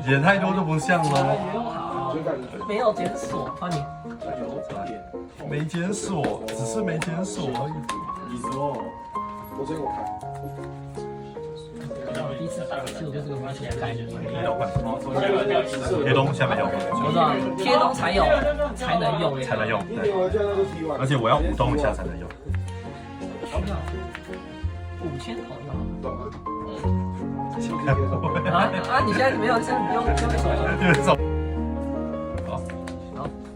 演太多就不像了。没有检索，换你。没检索，只是没检索而已。我这个我看。我第一次接触这个明显的概念。贴东下面有，我知道，贴东才有，才能用，才能用。对，而且我要舞动一下才能用。5000头啊！你现在没有，现在不用手了。因为手。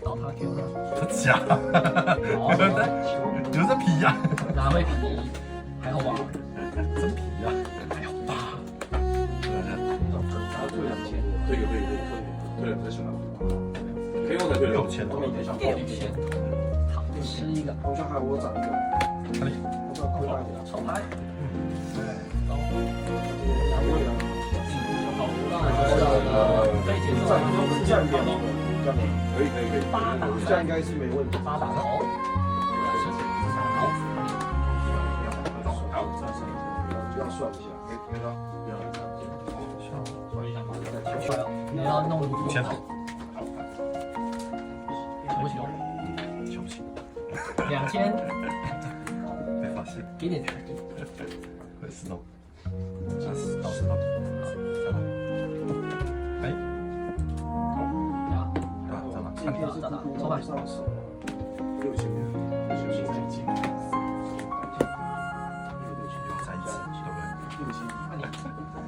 倒他给我。假。有这皮呀？哪会皮？还好吧？真皮呀？还好吧？退2000，退了行了。可以用的退6000头。好，吃一个。好像还有我长一个。哪里？抽牌。可以，这样应该是没问题。8打头，就要算一下，你要弄5000头，行不行？行不行？2000，被发现，给点财力。会是弄，倒是弄，哎，打，抽牌。再一次，对不对？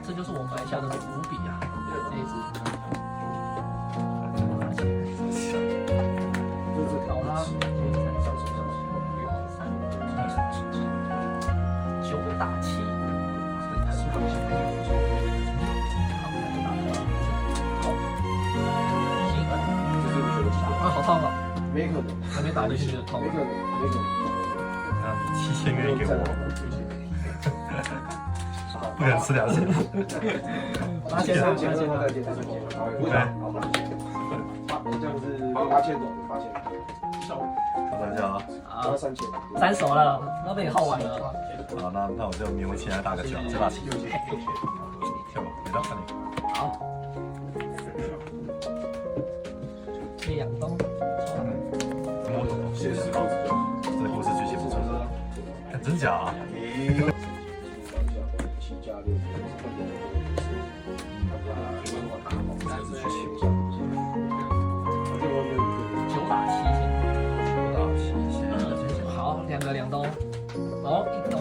这就是我埋下的伏笔啊！这一只。搞他9打7，好痛啊！没可能，还没打进去就痛。没可能。那你7000元给我，不可能吃2000。8000，再见。这样是8000种，8000。我看一下啊，要3000。3手了，那被你耗完了。好，那我就勉为其难打个9，这把7。跳吧，回到看你。好。2东，摸懂了，这个故事剧情不错，真假啊？9打7，好，2东，哦，1东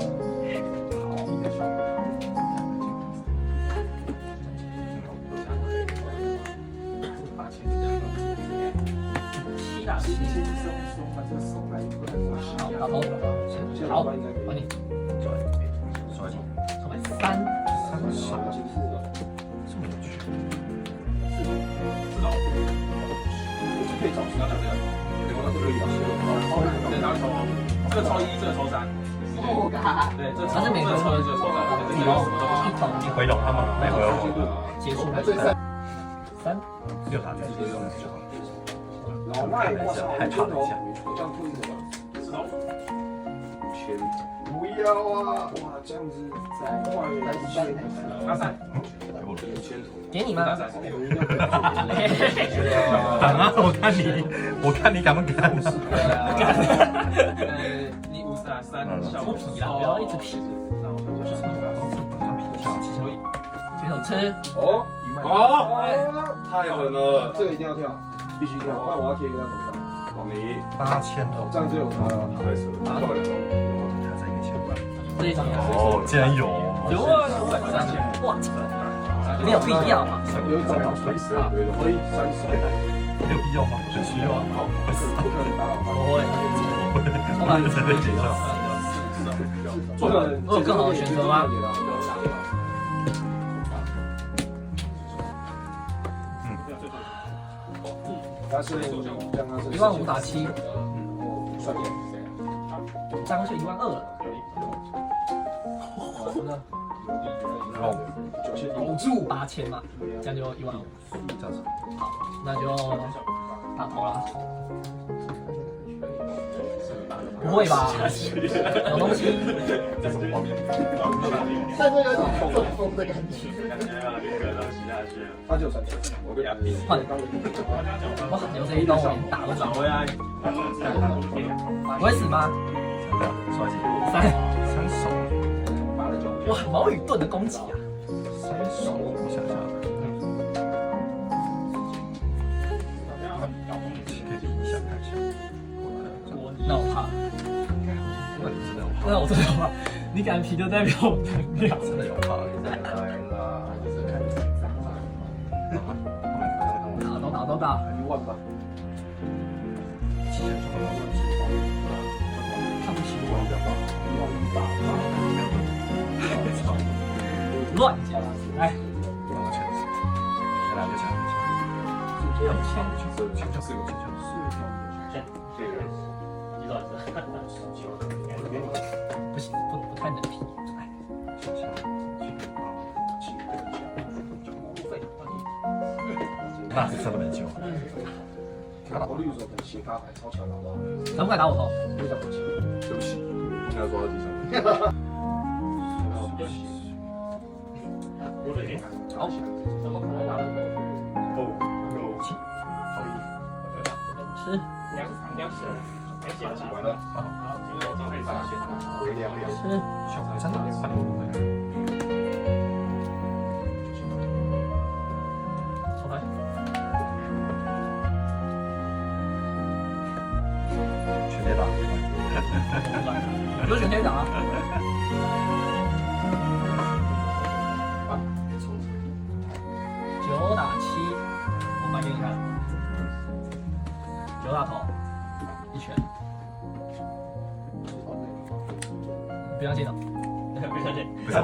，7打7，好，打头，好，换你，抽牌3手，这么有趣。可以找出来这个，对，然后这个抽1，这个抽3。对，这反正每个人抽1，这个抽3，一头你回懂他吗？没回我。结束。3 6打9，老赖，看了一下，害怕了一下。不要啊！哇，这样子在外面拿3，给你吗？敢啊！我看你敢不敢？你53，小皮啦，不要一直皮。举手吃。哦，好，太狠了，这个一定要跳，必须跳，不然我要贴一个在头上。往里8000头，这样就有他了，太扯了，跳2个。他在一个钱包。这一张哦，竟然有！有啊，3000，哇，没有必要嘛。有一张好随时啊，可以30，没有必要吗？很需要啊！不可能打扰他。不会，我真的解上。我有更好的选择吗？他是15000打7，算点，站过去12000了。然后补助8000嘛，这样就15000。这样子。好，那就打头了。不会吧？有东西。我后面，但是有种中风的感觉。他就3千，我跟你换，哇，有这一刀我连打都打不了。我会死吗？刷几3手，哇，矛与盾的攻击啊！ 3手，我想想，可以比一下看一下。那我怕，那你真的有怕？那我真的怕。你敢皮就代表我能量。真的有怕？来啦，都打。 1万吧。期限状况算是看不起1万大。乱讲，哎，多少钱？来2个钱，有钱，就是有钱，不行，不太能皮。哎，那是真的没救。我绿手的斜卡牌超强，好不好？敢不敢打我头？非常不强。对不起，应该抓到地上。好，怎么可能打得过？吃完了，好，回2秒，吃，小孩真的换你。手牌。全垒打，有选天打。9打7，我买给你看。9打头，1拳。不相信了，不相信，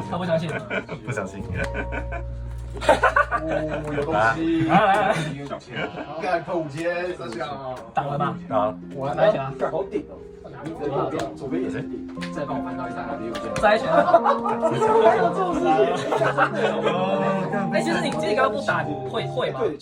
他不相信，不相信。有东西。来，干扣5000，这下。打完吧。啊，我来一拳啊！干好顶哦。你的右边、左边也是顶。再帮我翻到一下哪里有剑。再一拳。哎，其实你刚刚不打会吗？对。